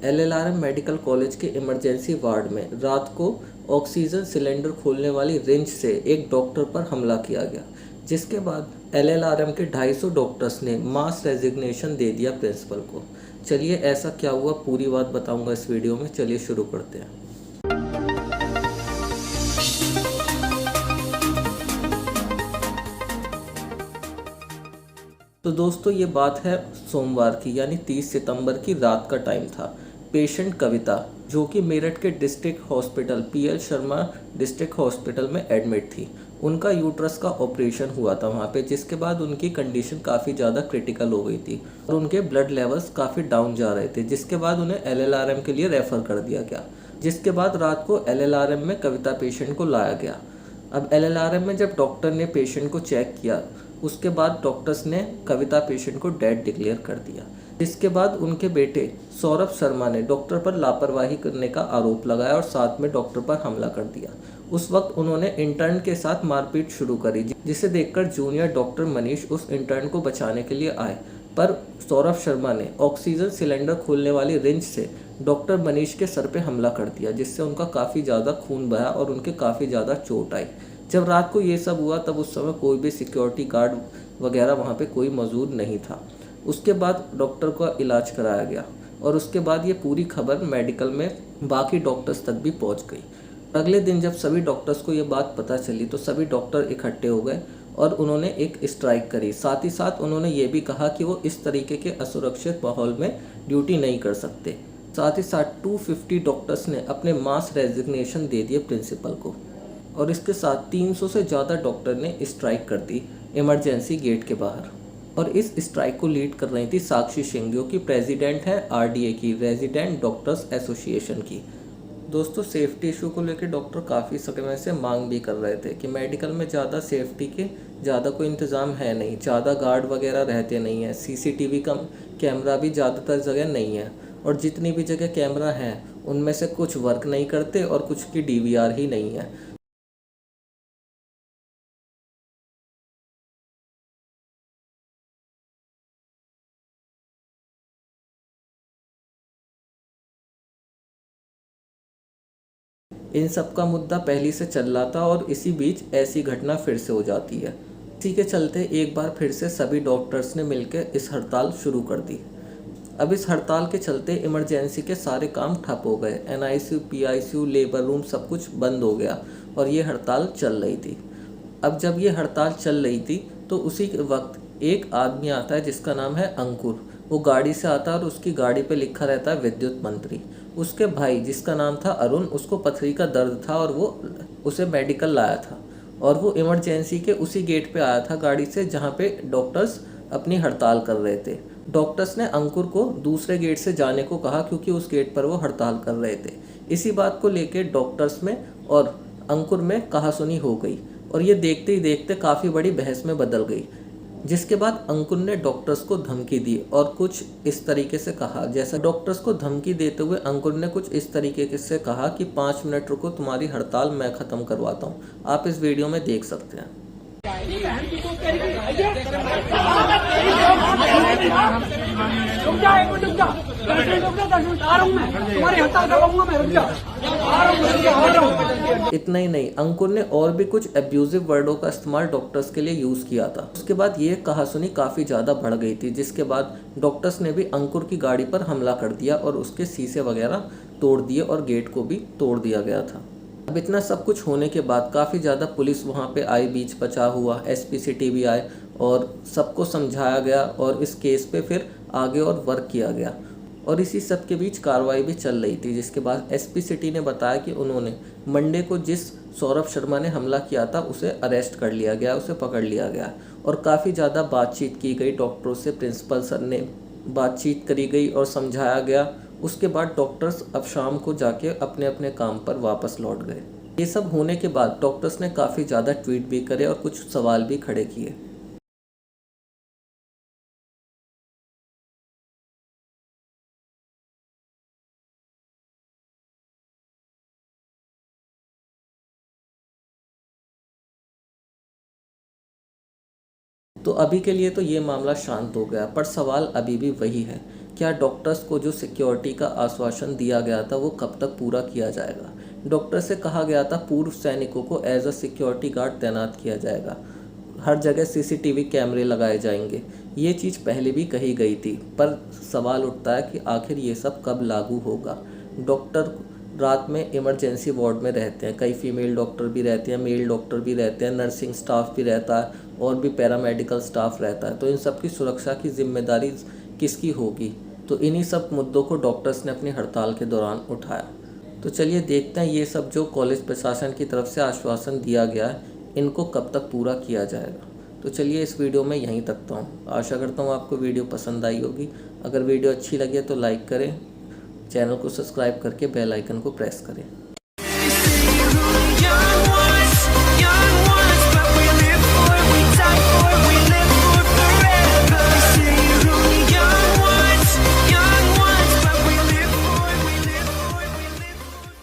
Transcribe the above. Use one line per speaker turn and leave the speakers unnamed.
LLRM medical college के emergency ward में रात को ऑक्सीजन सिलेंडर खोलने वाली रिंच से एक डॉक्टर पर हमला किया गया, जिसके बाद एलएलआरएम के 250 डॉक्टर्स ने मास रेजिग्नेशन दे दिया प्रिंसिपल को। चलिए ऐसा क्या हुआ पूरी बात बताऊंगा इस वीडियो में। चलिए शुरू करते हैं। तो दोस्तों ये बात है सोमवार की, यानी 30 सितंबर की रात का टाइम था। पेशेंट कविता, जो कि मेरठ के district hospital PL Sharma district hospital में एडमिट थी। उनका यूट्रस का ऑपरेशन हुआ था वहाँ पे, जिसके बाद उनकी कंडीशन काफ़ी ज़्यादा क्रिटिकल हो गई थी और उनके ब्लड लेवल्स काफ़ी डाउन जा रहे थे, जिसके बाद उन्हें एलएलआरएम के लिए रेफ़र कर दिया गया। जिसके बाद रात को एलएलआरएम में कविता पेशेंट को लाया गया। अब एलएलआरएम में जब डॉक्टर ने पेशेंट को चेक किया, उसके बाद डॉक्टर्स ने कविता पेशेंट को डेड डिक्लेयर कर दिया। इसके बाद उनके बेटे सौरभ शर्मा ने डॉक्टर पर लापरवाही करने का आरोप लगाया और साथ में डॉक्टर पर हमला कर दिया। उस वक्त उन्होंने इंटर्न के साथ मारपीट शुरू करी, जिसे देखकर जूनियर डॉक्टर मनीष उस इंटर्न को बचाने के लिए आए, पर सौरभ शर्मा ने ऑक्सीजन सिलेंडर खोलने वाली रिंच से डॉक्टर मनीष के सर पे हमला कर दिया, जिससे उनका काफ़ी ज़्यादा खून बहा और उनके काफ़ी ज़्यादा चोट आई। जब रात को ये सब हुआ तब उस समय कोई भी सिक्योरिटी गार्ड वगैरह वहाँ पे कोई मौजूद नहीं था। उसके बाद डॉक्टर का इलाज कराया गया और उसके बाद ये पूरी खबर मेडिकल में बाकी डॉक्टर्स तक भी पहुँच गई। अगले दिन जब सभी डॉक्टर्स को ये बात पता चली तो सभी डॉक्टर इकट्ठे हो गए और उन्होंने एक स्ट्राइक करी। साथ ही साथ उन्होंने ये भी कहा कि वो इस तरीके के असुरक्षित माहौल में ड्यूटी नहीं कर सकते। साथ ही साथ 250 डॉक्टर्स ने अपने मास रेजिग्नेशन दे दिए प्रिंसिपल को और इसके साथ 300 से ज़्यादा डॉक्टर ने स्ट्राइक कर दी इमरजेंसी गेट के बाहर। और इस स्ट्राइक को लीड कर रही थी साक्षी सिंह, जो कि प्रेसिडेंट है आरडीए की, रेजिडेंट डॉक्टर्स एसोसिएशन की। दोस्तों सेफ्टी इशू को लेकर डॉक्टर काफ़ी समय से मांग भी कर रहे थे कि मेडिकल में ज़्यादा सेफ्टी के ज़्यादा कोई इंतज़ाम है नहीं, ज़्यादा गार्ड वगैरह रहते नहीं हैं, सीसीटीवी का कैमरा भी ज़्यादातर जगह नहीं है और जितनी भी जगह कैमरा हैं उनमें से कुछ वर्क नहीं करते और कुछ की डीवीआर ही नहीं है। इन सब का मुद्दा पहले से चल रहा था और इसी बीच ऐसी घटना फिर से हो जाती है। इसी के चलते एक बार फिर से सभी डॉक्टर्स ने मिलकर इस हड़ताल शुरू कर दी। अब इस हड़ताल के चलते इमरजेंसी के सारे काम ठप हो गए। एनआईसीयू, पीआईसीयू, लेबर रूम सब कुछ बंद हो गया और ये हड़ताल चल रही थी। अब जब ये हड़ताल चल रही थी तो उसी वक्त एक आदमी आता है जिसका नाम है अंकुर। वो गाड़ी से आता है और उसकी गाड़ी पे लिखा रहता है विद्युत मंत्री। उसके भाई जिसका नाम था अरुण, उसको पथरी का दर्द था और वो उसे मेडिकल लाया था और वो इमरजेंसी के उसी गेट पे आया था गाड़ी से जहाँ पे डॉक्टर्स अपनी हड़ताल कर रहे थे। डॉक्टर्स ने अंकुर को दूसरे गेट से जाने को कहा क्योंकि उस गेट पर वो हड़ताल कर रहे थे। इसी बात को लेकर डॉक्टर्स में और अंकुर में कहासुनी हो गई और ये देखते ही देखते काफ़ी बड़ी बहस में बदल गई, जिसके बाद अंकुर ने डॉक्टर्स को धमकी दी और कुछ इस तरीके से कहा, जैसा डॉक्टर्स को धमकी देते हुए अंकुर ने कुछ इस तरीके से कहा कि 5 मिनट रुको, तुम्हारी हड़ताल मैं ख़त्म करवाता हूँ। आप इस वीडियो में देख सकते हैं। इतना ही नहीं, अंकुर ने और भी कुछ एब्यूजिव वर्डों का इस्तेमाल डॉक्टर्स के लिए यूज़ किया था। उसके बाद ये कहासुनी काफ़ी ज़्यादा बढ़ गई थी, जिसके बाद डॉक्टर्स ने भी अंकुर की गाड़ी पर हमला कर दिया और उसके शीशे वगैरह तोड़ दिए और गेट को भी तोड़ दिया गया था। अब इतना सब कुछ होने के बाद काफ़ी ज़्यादा पुलिस वहाँ पे आई, बीच बचा हुआ एसपी सिटी भी आए और सबको समझाया गया और इस केस पे फिर आगे और वर्क किया गया। और इसी सब के बीच कार्रवाई भी चल रही थी, जिसके बाद एसपी सिटी ने बताया कि उन्होंने मंडे को जिस सौरभ शर्मा ने हमला किया था उसे अरेस्ट कर लिया गया, उसे पकड़ लिया गया और काफ़ी ज़्यादा बातचीत की गई डॉक्टरों से, प्रिंसिपल सर ने बातचीत करी गई और समझाया गया। उसके बाद डॉक्टर्स अब शाम को जाके अपने अपने काम पर वापस लौट गए। ये सब होने के बाद डॉक्टर्स ने काफ़ी ज़्यादा ट्वीट भी करे और कुछ सवाल भी खड़े किए। तो अभी के लिए तो ये मामला शांत हो गया, पर सवाल अभी भी वही है क्या डॉक्टर्स को जो सिक्योरिटी का आश्वासन दिया गया था वो कब तक पूरा किया जाएगा। डॉक्टर से कहा गया था पूर्व सैनिकों को एज अ सिक्योरिटी गार्ड तैनात किया जाएगा, हर जगह सीसीटीवी कैमरे लगाए जाएंगे। ये चीज़ पहले भी कही गई थी, पर सवाल उठता है कि आखिर ये सब कब लागू होगा। डॉक्टर रात में इमरजेंसी वार्ड में रहते हैं, कई फीमेल डॉक्टर भी रहते हैं, मेल डॉक्टर भी रहते हैं, नर्सिंग स्टाफ भी रहता है और भी पैरामेडिकल स्टाफ रहता है। तो इन सब की सुरक्षा की जिम्मेदारी किसकी होगी। तो इन्हीं सब मुद्दों को डॉक्टर्स ने अपनी हड़ताल के दौरान उठाया। तो चलिए देखते हैं ये सब जो कॉलेज प्रशासन की तरफ से आश्वासन दिया गया है इनको कब तक पूरा किया जाएगा। तो चलिए इस वीडियो में यहीं तक हूँ। आशा करता हूँ आपको वीडियो पसंद आई होगी। अगर वीडियो अच्छी लगे तो लाइक करें, चैनल को सब्सक्राइब करके बेल आइकन को प्रेस करें।
Young ones, but we live for it, we die for it, we